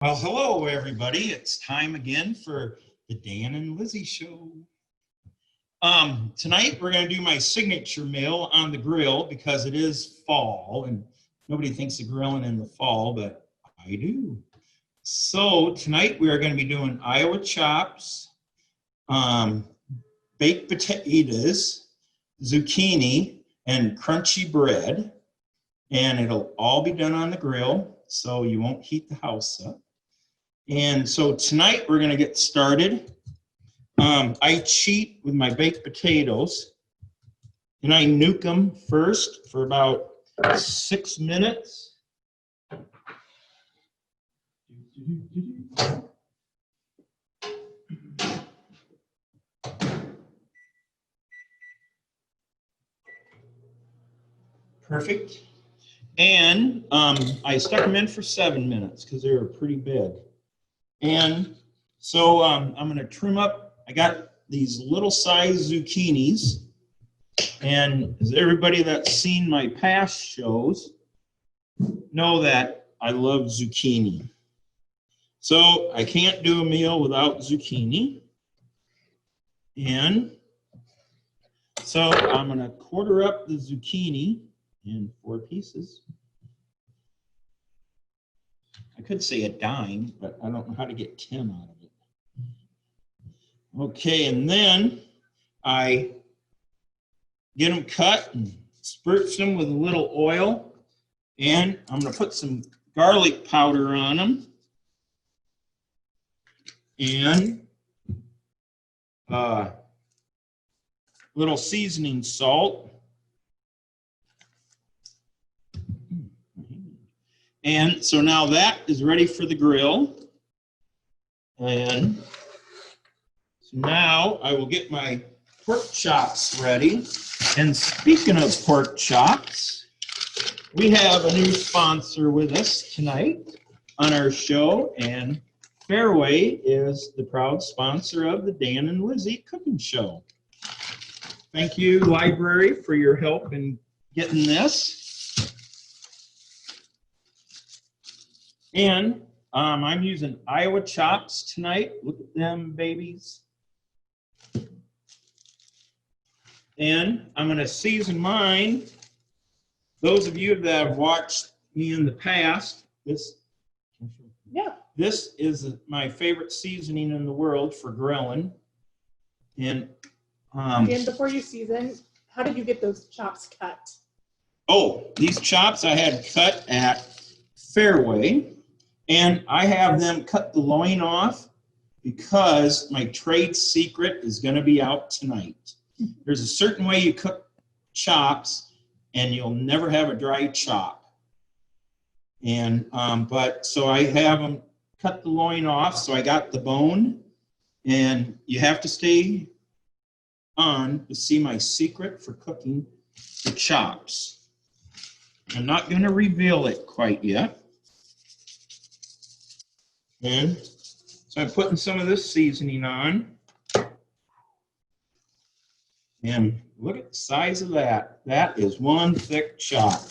Well, hello, everybody. It's time again for the Dan and Lizzie show. Tonight, we're going to do my signature meal on the grill because it is fall, and nobody thinks of grilling in the fall, but I do. So tonight, we are going to be doing Iowa chops, baked potatoes, zucchini, and crunchy bread. And it'll all be done on the grill, so you won't heat the house up. And so tonight we're going to get started. I cheat with my baked potatoes, and I nuke them first for about 6 minutes. Perfect. And I stuck them in for 7 minutes because they were pretty big. And so I'm going to trim up. I got these little size zucchinis. And as everybody that's seen my past shows know that I love zucchini. So I can't do a meal without zucchini. And so I'm going to quarter up the zucchini in 4 pieces. I could say a dime, but I don't know how to get 10 out of it. Okay, and then I get them cut and spritz them with a little oil, and I'm going to put some garlic powder on them, and little seasoning salt. And so now that is ready for the grill. And so now I will get my pork chops ready. And speaking of pork chops, we have a new sponsor with us tonight on our show. And Fairway is the proud sponsor of the Dan and Lizzie Cooking Show. Thank you, Library, for your help in getting this. And I'm using Iowa chops tonight. Look at them babies. And I'm going to season mine. Those of you that have watched me in the past, this is my favorite seasoning in the world for grilling. And before you season, how did you get those chops cut? Oh, these chops I had cut at Fairway. And I have them cut the loin off because my trade secret is going to be out tonight. There's a certain way you cook chops, and you'll never have a dry chop. And so I have them cut the loin off, so I got the bone. And you have to stay on to see my secret for cooking the chops. I'm not going to reveal it quite yet. And so I'm putting some of this seasoning on. And look at the size of that. That is one thick chop.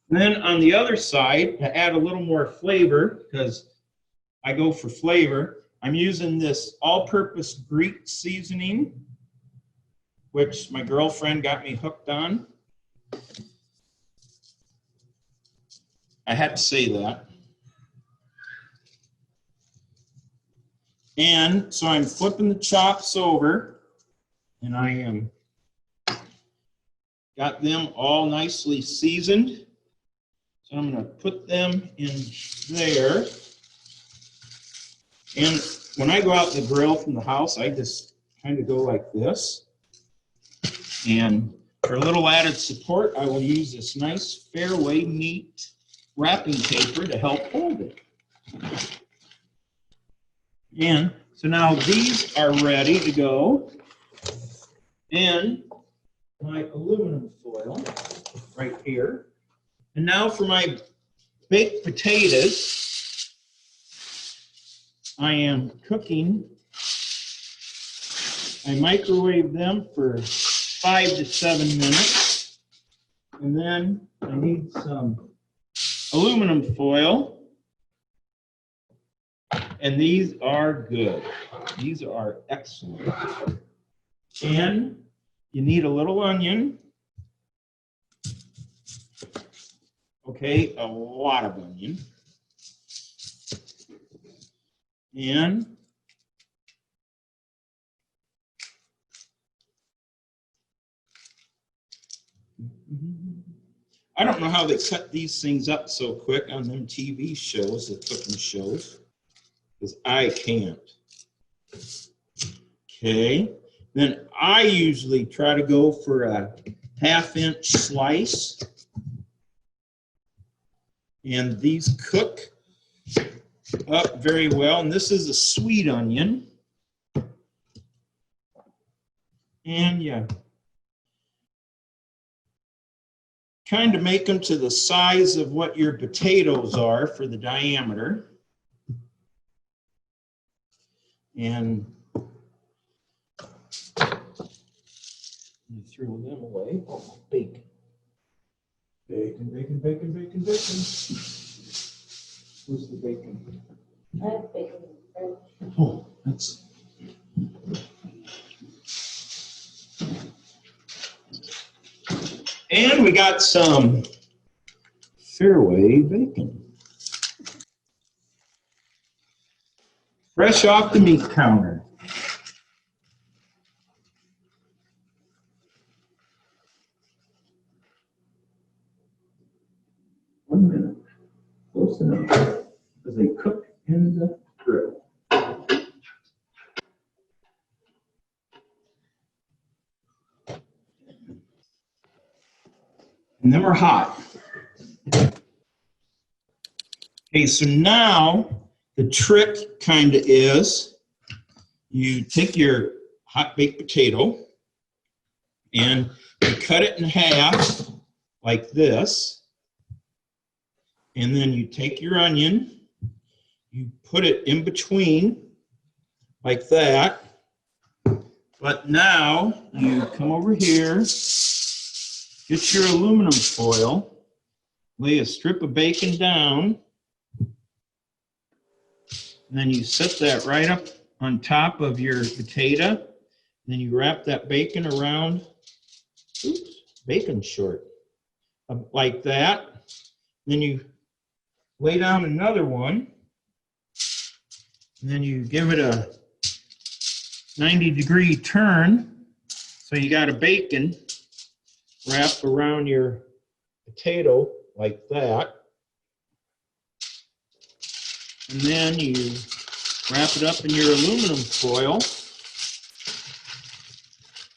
And then on the other side, to add a little more flavor, because I go for flavor, I'm using this all-purpose Greek seasoning, which my girlfriend got me hooked on. I had to say that. And so I'm flipping the chops over, and I am got them all nicely seasoned. So I'm going to put them in there. And when I go out to the grill from the house, I just kind of go like this. And for a little added support, I will use this nice Fairway meat wrapping paper to help hold it. And so now these are ready to go in my aluminum foil right here. And now for my baked potatoes, I am cooking. I microwave them for 5 to 7 minutes. And then I need some aluminum foil. And these are good. These are excellent. And you need a little onion. Okay, a lot of onion. And I don't know how they cut these things up so quick on them TV shows, the cooking shows, because I can't. Okay, then I usually try to go for a 1/2-inch slice. And these cook up very well. And this is a sweet onion. And yeah, kind of make them to the size of what your potatoes are for the diameter. And you throw them away. Oh, bacon. Bacon, bacon, bacon, bacon, bacon. Where's the bacon? I have bacon. Oh, that's. And we got some Fairway bacon. Fresh off the meat counter. One minute. Close enough. As they cook in the grill. And then we're hot. Okay, so now the trick kind of is you take your hot baked potato and you cut it in half like this. And then you take your onion, you put it in between like that. But now you come over here, get your aluminum foil, lay a strip of bacon down, and then you set that right up on top of your potato. Then you wrap that bacon around, bacon short, like that. Then you lay down another one, and then you give it a 90-degree turn. So you got a bacon wrapped around your potato like that. And then you wrap it up in your aluminum foil.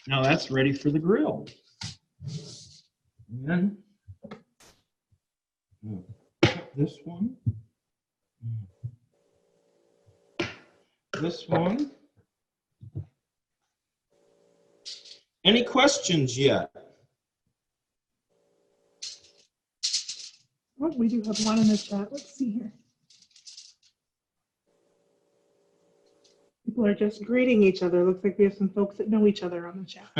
Now that's ready for the grill. And then this one, this one. Any questions yet? Oh, we do have one in the chat. Let's see here. People are just greeting each other. Looks like we have some folks that know each other on the chat.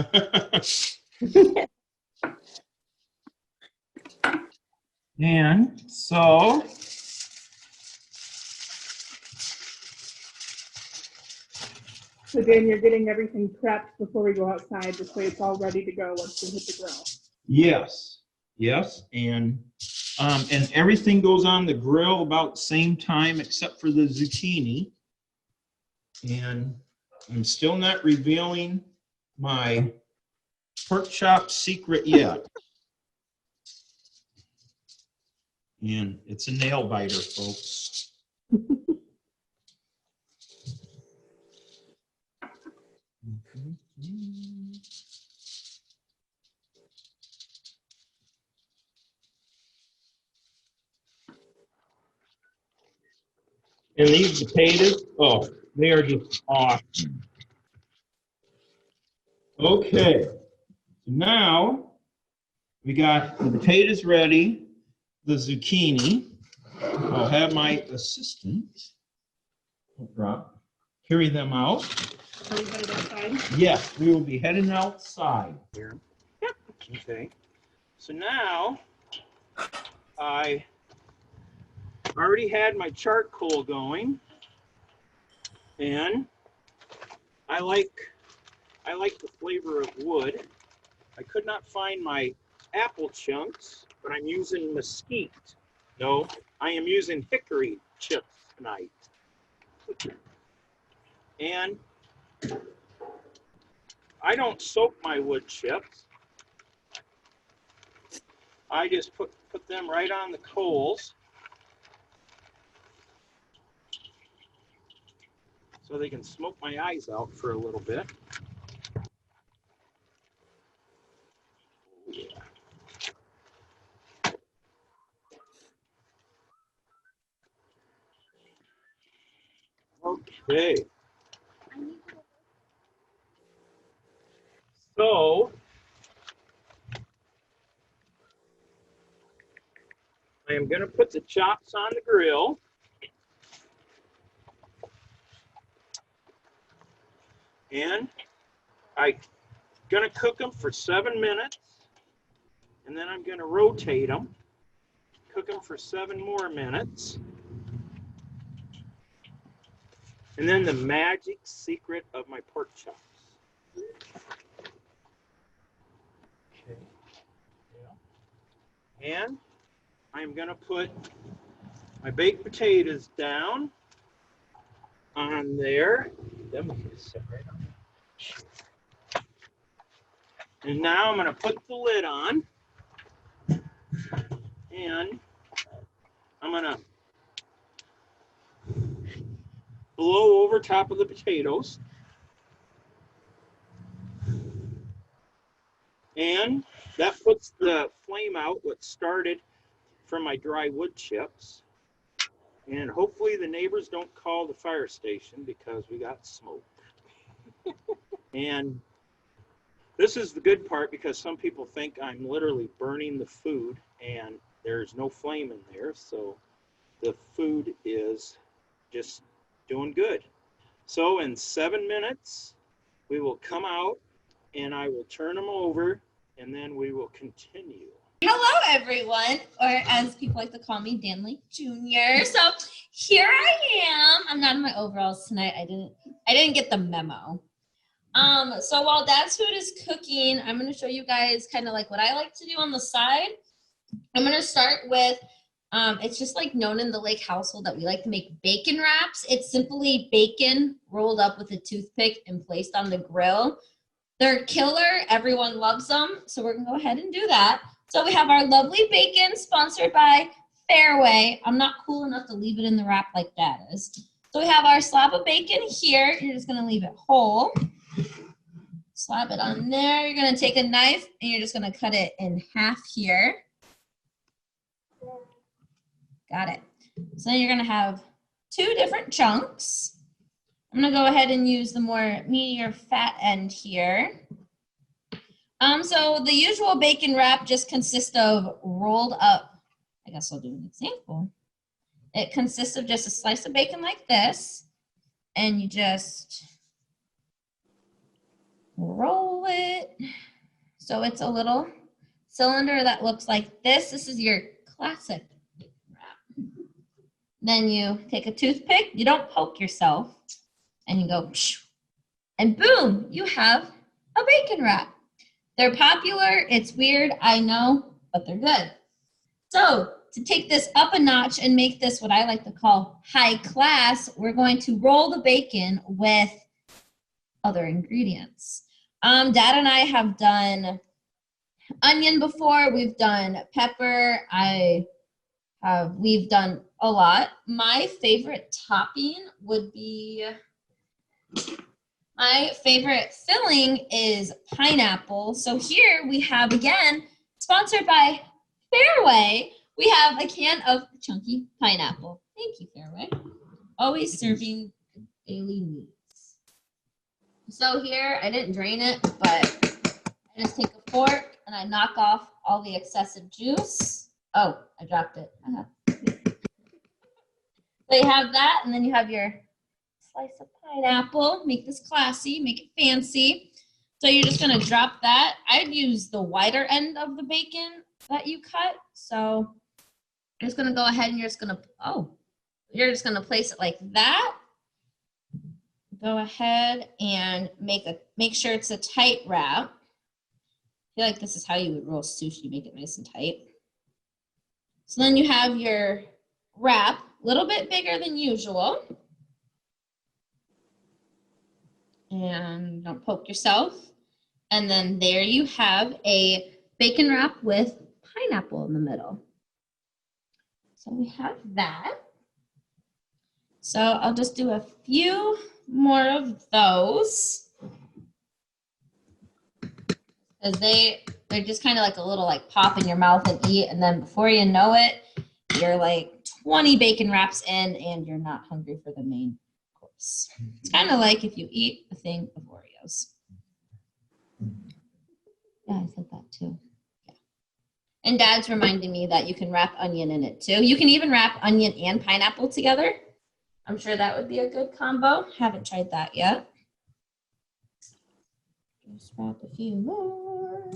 And so, So Dan, you're getting everything prepped before we go outside, this way it's all ready to go once we hit the grill. yes, and everything goes on the grill about the same time except for the zucchini. And I'm still not revealing my pork chop secret yet. And it's a nail biter, folks. And these potatoes, oh, they are just awesome. Okay, so now we got the potatoes ready, the zucchini. I'll have my assistant carry them out. Are we headed outside? Yes, we will be heading outside. Here. Yep. Okay. So now I already had my charcoal going, and I like the flavor of wood. I could not find my apple chunks, but I'm using mesquite. No, I am using hickory chips tonight. And I don't soak my wood chips. I just put them right on the coals so they can smoke my eyes out for a little bit. Yeah. Okay. So I am going to put the chops on the grill. And I'm going to cook them for 7 minutes. And then I'm going to rotate them. Cook them for 7 more minutes. And then the magic secret of my pork chops. Okay. Yeah. And I'm going to put my baked potatoes down on there. Then we can sit right on. And now I'm going to put the lid on. And I'm going to blow over top of the potatoes. And that puts the flame out, what started from my dry wood chips. And hopefully the neighbors don't call the fire station because we got smoke. And this is the good part because some people think I'm literally burning the food and there's no flame in there. So the food is just doing good. So in 7 minutes, we will come out and I will turn them over and then we will continue. Hello, everyone, or as people like to call me, Danley Jr. So here I am. I'm not in my overalls tonight. I didn't get the memo. So while Dad's food is cooking, I'm going to show you guys kind of like what I like to do on the side. I'm going to start with, it's just like known in the Lake household that we like to make bacon wraps. It's simply bacon rolled up with a toothpick and placed on the grill. They're killer. Everyone loves them. So we're going to go ahead and do that. So we have our lovely bacon sponsored by Fairway. I'm not cool enough to leave it in the wrap like Dad is. So we have our slab of bacon here. You're just going to leave it whole. Slap it on there. You're going to take a knife and you're just going to cut it in half here. Got it. So then you're going to have 2 different chunks. I'm going to go ahead and use the more meatier fat end here. So the usual bacon wrap just consists of rolled up, I guess I'll do an example. It consists of just a slice of bacon like this, and you just roll it. So it's a little cylinder that looks like this. This is your classic bacon wrap. Then you take a toothpick, you don't poke yourself, and you go, and boom, you have a bacon wrap. They're popular, it's weird, I know, but they're good. So to take this up a notch and make this what I like to call high class, we're going to roll the bacon with other ingredients. Dad and I have done onion before, we've done pepper, we've done a lot. My favorite topping would be, my favorite filling is pineapple. So here we have, again, sponsored by Fairway, we have a can of chunky pineapple. Thank you, Fairway. Always serving daily needs. So here, I didn't drain it, but I just take a fork and I knock off all the excessive juice. Oh, I dropped it. So you have that, and then you have your slice of pineapple. Make this classy, make it fancy. So you're just gonna drop that. I'd use the wider end of the bacon. that you cut. So you're just gonna go ahead and you're just gonna place it like that. Go ahead and make sure it's a tight wrap. I feel like this is how you would roll sushi, make it nice and tight. So then you have your wrap, a little bit bigger than usual. And don't poke yourself. And then there you have a bacon wrap with pineapple in the middle. So we have that. So I'll just do a few more of those. Because they're just kind of like a little like pop in your mouth and eat. And then before you know it, you're like 20 bacon wraps in and you're not hungry for the main course. It's kind of like if you eat a thing of Oreos. Yeah, I said that too. Yeah. And Dad's reminding me that you can wrap onion in it too. You can even wrap onion and pineapple together. I'm sure that would be a good combo. Haven't tried that yet. Just wrap a few more.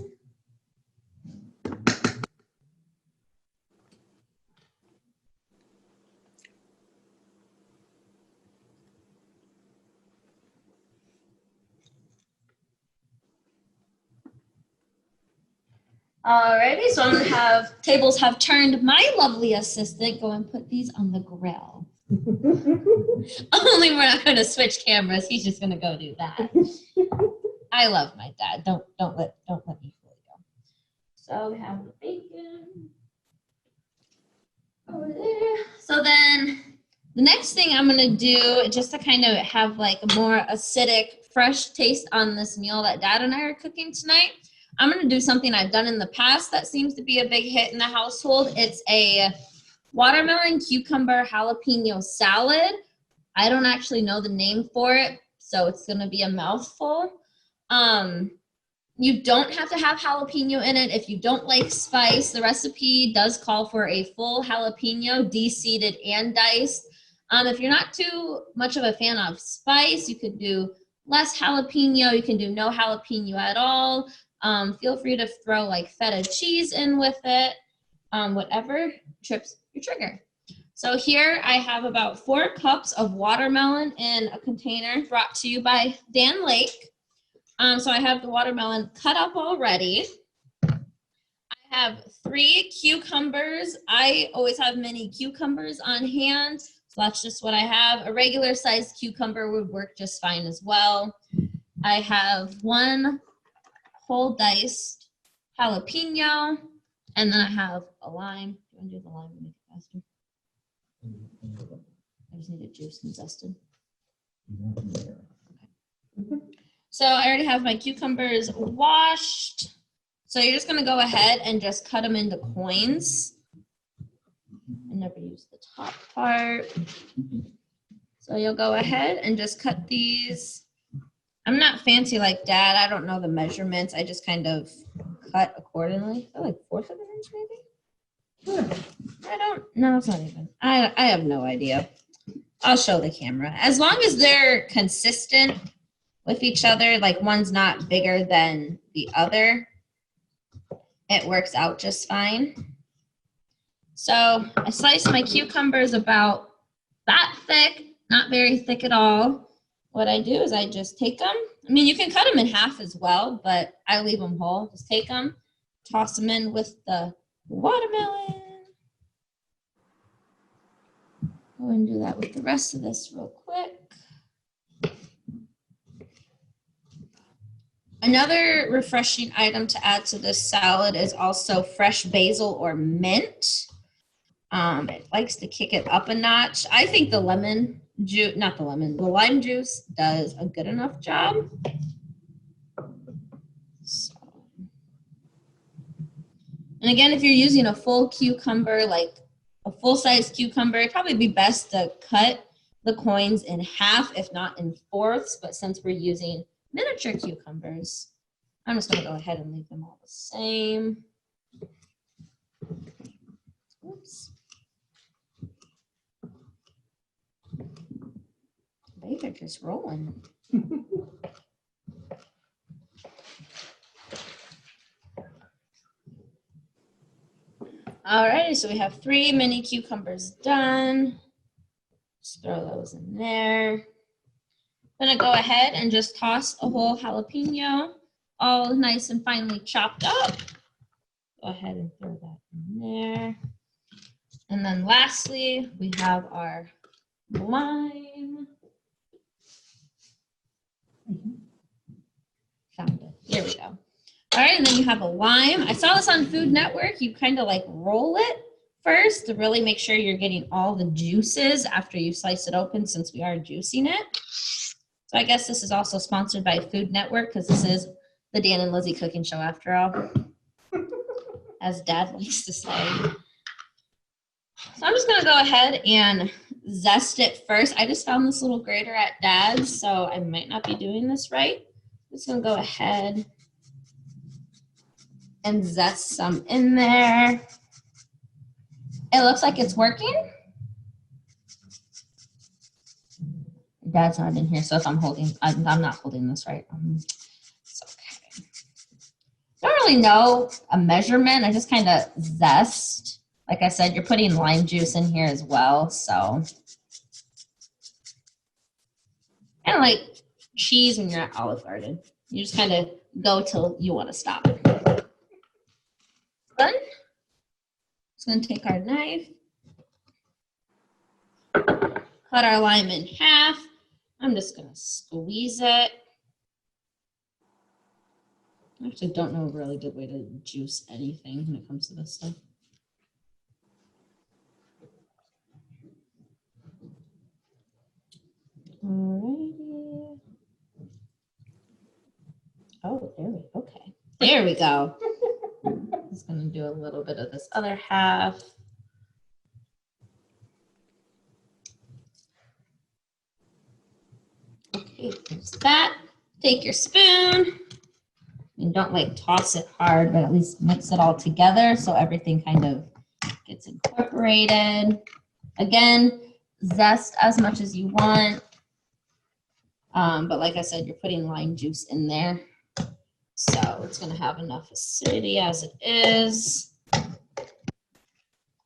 Alrighty, so I'm gonna have tables have turned. My lovely assistant go and put these on the grill. Only we're not gonna switch cameras. He's just gonna go do that. I love my dad. Don't let me fool you. So we have the bacon over there. So then the next thing I'm gonna do, just to kind of have like a more acidic, fresh taste on this meal that Dad and I are cooking tonight, I'm gonna do something I've done in the past that seems to be a big hit in the household. It's a watermelon, cucumber, jalapeno salad. I don't actually know the name for it, so it's gonna be a mouthful. You don't have to have jalapeno in it if you don't like spice. The recipe does call for a full jalapeno, de-seeded and diced. If you're not too much of a fan of spice, you could do less jalapeno. You can do no jalapeno at all. Feel free to throw like feta cheese in with it, whatever trips your trigger. So here I have about 4 cups of watermelon in a container brought to you by Dan Lake. So I have the watermelon cut up already. I have 3 cucumbers. I always have mini cucumbers on hand, so that's just what I have. A regular sized cucumber would work just fine as well. I have 1 whole diced jalapeno, and then I have a lime. Do you want to do the lime to make it faster? I just need it juiced and zested. Okay. So I already have my cucumbers washed. So you're just gonna go ahead and just cut them into coins. I never use the top part. So you'll go ahead and just cut these. I'm not fancy like Dad. I don't know the measurements. I just kind of cut accordingly. Oh, like 1/4 of an inch maybe? I don't, no, it's not even. I have no idea. I'll show the camera. As long as they're consistent with each other, like one's not bigger than the other, it works out just fine. So I sliced my cucumbers about that thick, not very thick at all. What I do is I just take them. I mean, you can cut them in half as well, but I leave them whole. Just take them, toss them in with the watermelon. Go and do that with the rest of this real quick. Another refreshing item to add to this salad is also fresh basil or mint. It likes to kick it up a notch. I think the lime juice does a good enough job. So. And again, if you're using a full cucumber, like a full-size cucumber, it'd probably be best to cut the coins in half, if not in 4ths. But since we're using miniature cucumbers, I'm just going to go ahead and leave them all the same. Oops. They're just rolling. Alrighty, so we have 3 mini cucumbers done. Just throw those in there. I'm gonna go ahead and just toss a whole jalapeno, all nice and finely chopped up. Go ahead and throw that in there. And then lastly, we have our lime. Found it. Here we go. All right, and then you have a lime. I saw this on Food Network. You kind of like roll it first to really make sure you're getting all the juices after you slice it open, since we are juicing it. So I guess this is also sponsored by Food Network, because this is the Dan and Lizzie cooking show after all, as Dad likes to say. So I'm just gonna go ahead and zest it first. I just found this little grater at Dad's, so I might not be doing this right. I'm just gonna go ahead and zest some in there. It looks like it's working. Dad's not in here, so if I'm not holding this right. It's okay. Don't really know a measurement. I just kind of zest. Like I said, you're putting lime juice in here as well, so kind of like cheese when you're at Olive Garden. You just kind of go till you want to stop. Done. Just gonna take our knife, cut our lime in half. I'm just gonna squeeze it. I actually don't know a really good way to juice anything when it comes to this stuff. Alrighty. Oh, okay. There we go. Just gonna do a little bit of this other half. Okay, there's that. Take your spoon. And don't like toss it hard, but at least mix it all together so everything kind of gets incorporated. Again, zest as much as you want. But like I said, you're putting lime juice in there. So it's gonna have enough acidity as it is.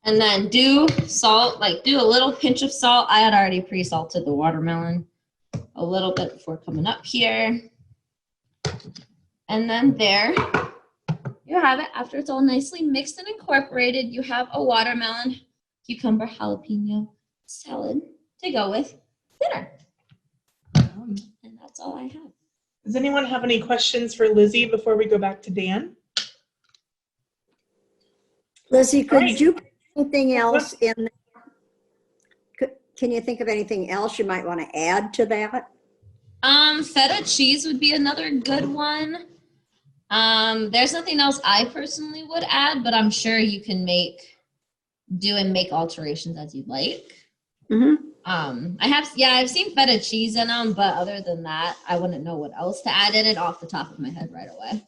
And then do salt, like do a little pinch of salt. I had already pre-salted the watermelon a little bit before coming up here. And then there you have it. After it's all nicely mixed and incorporated, you have a watermelon, cucumber, jalapeno salad to go with dinner. And that's all I have. Does anyone have any questions for Lizzie before we go back to Dan? Lizzie, could right. you put anything else in? Can you think of anything else you might want to add to that? Feta cheese would be another good one. There's nothing else I personally would add, but I'm sure you can make alterations as you'd like. Mm-hmm. I've seen feta cheese in them, but other than that, I wouldn't know what else to add in it off the top of my head right away.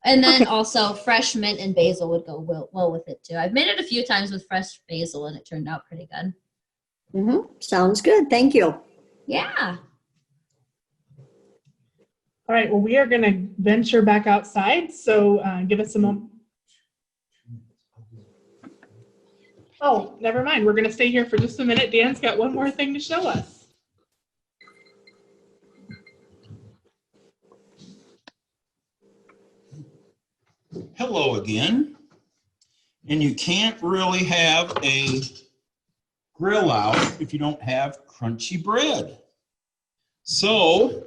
And then also fresh mint and basil would go well with it too. I've made it a few times with fresh basil and it turned out pretty good. Mm-hmm. Sounds good. Thank you. Yeah. All right, well, we are going to venture back outside, so give us a moment. Oh, never mind. We're going to stay here for just a minute. Dan's got one more thing to show us. Hello again. And you can't really have a grill out if you don't have crunchy bread. So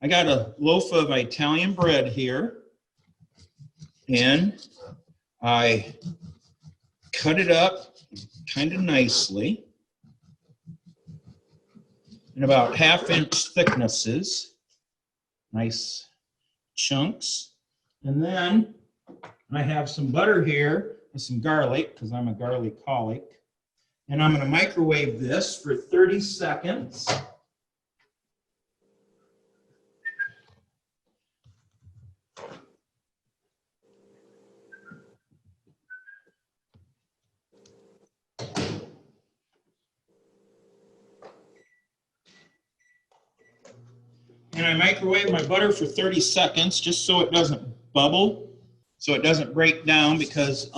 I got a loaf of Italian bread here, and I cut it up kind of nicely in about 1/2-inch thicknesses, nice chunks. And then I have some butter here and some garlic, because I'm a garlic-holic. And I'm going to microwave this for 30 seconds. And I microwave my butter for 30 seconds just so it doesn't bubble, so it doesn't break down, because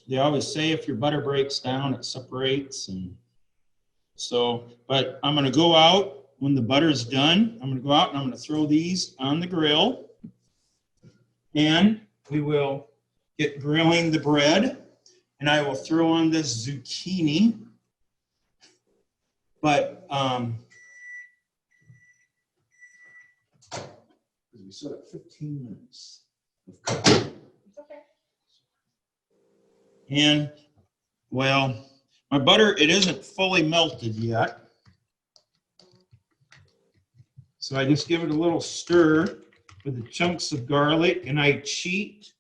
they always say if your butter breaks down, it separates. And so, but I'm going to go out when the butter's done. I'm going to go out and I'm going to throw these on the grill. And we will get grilling the bread. And I will throw on this zucchini. But we still have 15 minutes of cooking. And, well, my butter, it isn't fully melted yet. So I just give it a little stir with the chunks of garlic, and I cheat,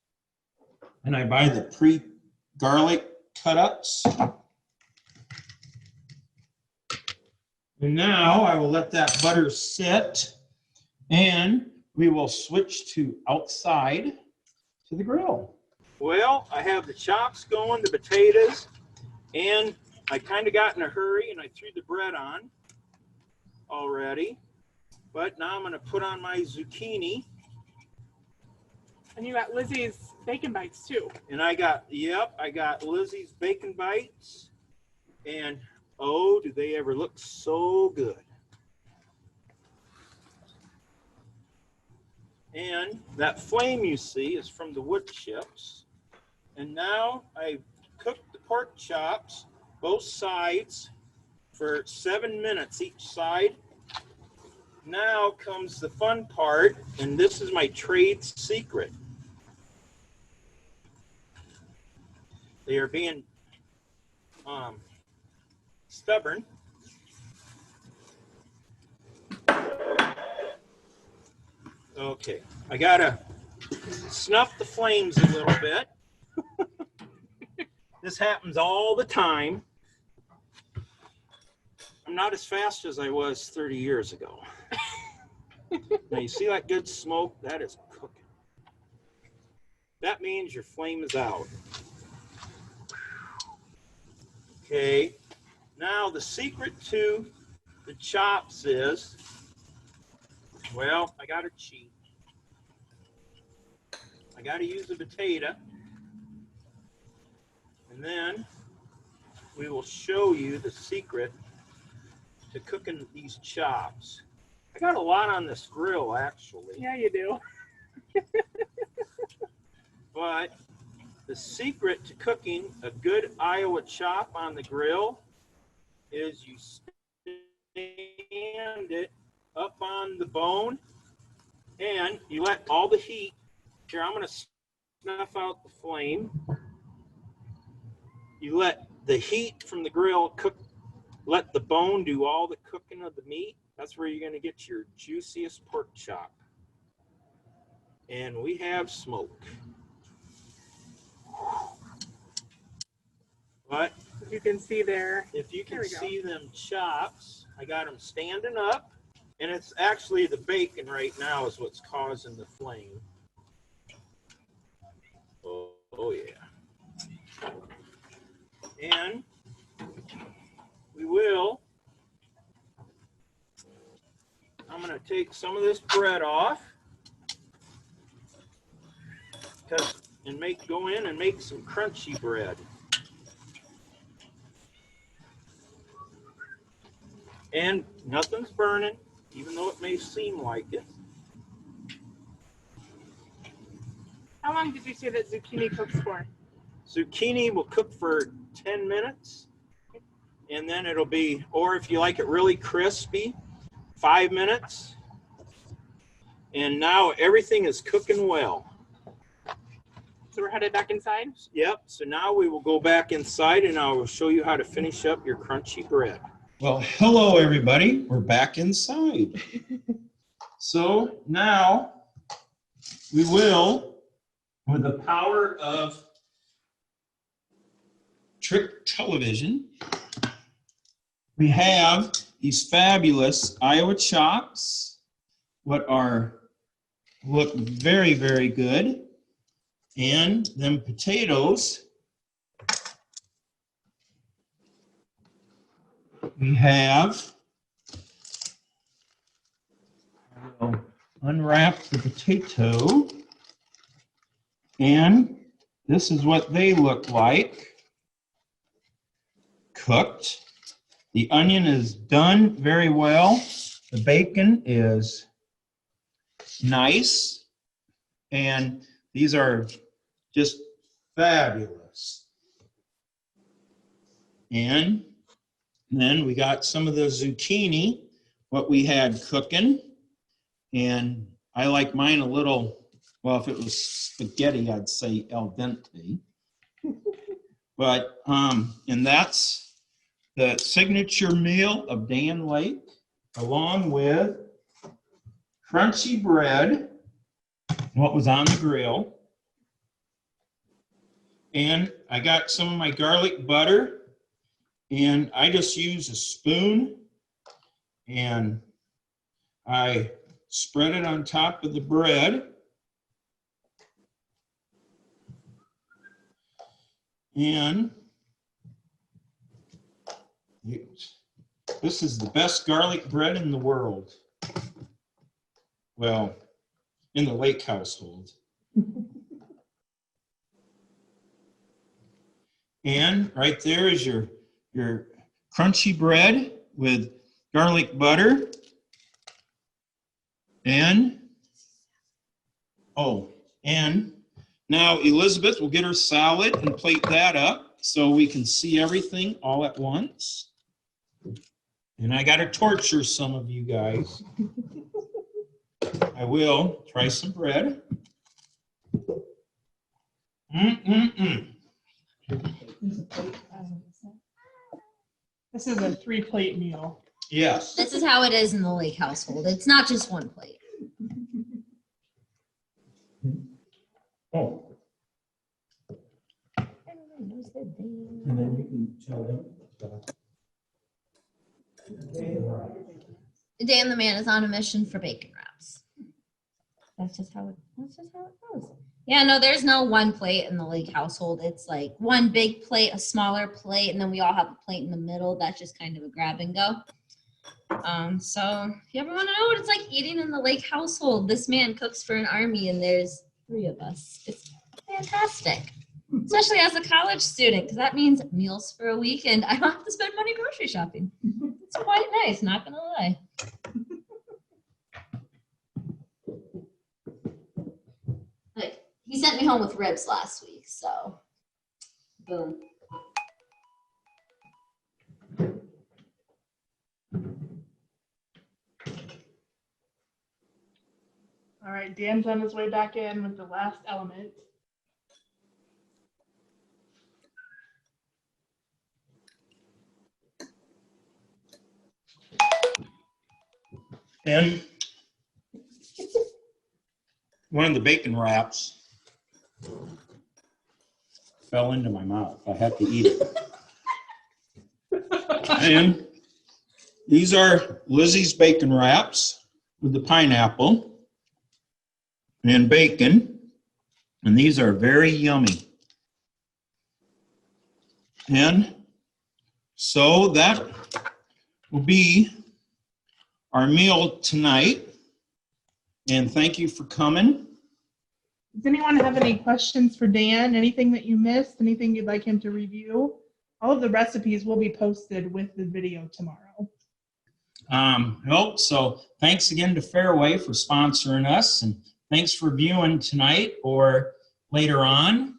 and I buy the pre-garlic cut-ups. And now I will let that butter sit, and we will switch to outside to the grill. Well, I have the chops going, the potatoes, and I kind of got in a hurry and I threw the bread on already. But now I'm going to put on my zucchini. And you got Lizzie's bacon bites too. And I got Lizzie's bacon bites. And oh, do they ever look so good. And that flame you see is from the wood chips. And now I cooked the pork chops, both sides, for 7 minutes each side. Now comes the fun part, and this is my trade secret. They are being stubborn. Okay, I gotta snuff the flames a little bit. This happens all the time. I'm not as fast as I was 30 years ago. Now you see that good smoke? That is cooking. That means your flame is out. Okay, now the secret to the chops is, well, I gotta cheat. I gotta use a potato. And then we will show you the secret to cooking these chops. I got a lot on this grill, actually. Yeah, you do. But the secret to cooking a good Iowa chop on the grill is you stand it up on the bone and you let all the heat. Here, I'm going to snuff out the flame. You let the heat from the grill cook, let the bone do all the cooking of the meat. That's where you're going to get your juiciest pork chop. And we have smoke. But As you can see there. if you can see them chops, I got them standing up. And it's actually the bacon right now is what's causing the flame. Oh yeah. And we will, I'm going to take some of this bread off and go in and make some crunchy bread. And nothing's burning, even though it may seem like it. How long did you say that zucchini cooks for? Zucchini will cook for 10 minutes. And then it'll be, or if you like it really crispy, 5 minutes. And now everything is cooking well. So we're headed back inside? Yep, so now we will go back inside and I will show you how to finish up your crunchy bread. Well, hello everybody, we're back inside. So now we will, with the power of Trick Television, we have these fabulous Iowa chops, look very, very good. And them potatoes, we have, I will unwrap the potato, and this is what they look like. Cooked. The onion is done very well. The bacon is nice. And these are just fabulous. And then we got some of the zucchini, what we had cooking. And I like mine a little, well, if it was spaghetti, I'd say al dente. But, and that's the signature meal of Dan Lake, along with crunchy bread, what was on the grill. And I got some of my garlic butter, and I just use a spoon, and I spread it on top of the bread. And this is the best garlic bread in the world. Well, in the Lake household. And right there is your crunchy bread with garlic butter. And, oh, and now Elizabeth will get her salad and plate that up so we can see everything all at once. And I got to torture some of you guys. I will try some bread. This is a 3-plate meal. Yes. This is how it is in the Lake household. It's not just one plate. Oh. And then you can tell them. Dan the man is on a mission for bacon wraps. That's just how it goes. Yeah, no, there's no one plate in the Lake household. It's like one big plate, a smaller plate, and then we all have a plate in the middle. That's just kind of a grab and go. So if you ever want to know what it's like eating in the Lake household, this man cooks for an army and there's 3 of us. It's fantastic, especially as a college student, because that means meals for a week and I don't have to spend money grocery shopping. It's quite nice, not gonna lie. Like, he sent me home with ribs last week, so boom. All right, Dan's on his way back in with the last element. And one of the bacon wraps fell into my mouth. I had to eat it. And these are Lizzie's bacon wraps with the pineapple and bacon. And these are very yummy. And so that will be our meal tonight. And thank you for coming. Does anyone have any questions for Dan? Anything that you missed? Anything you'd like him to review? All of the recipes will be posted with the video tomorrow. Nope. So thanks again to Fairway for sponsoring us, and thanks for viewing tonight or later on.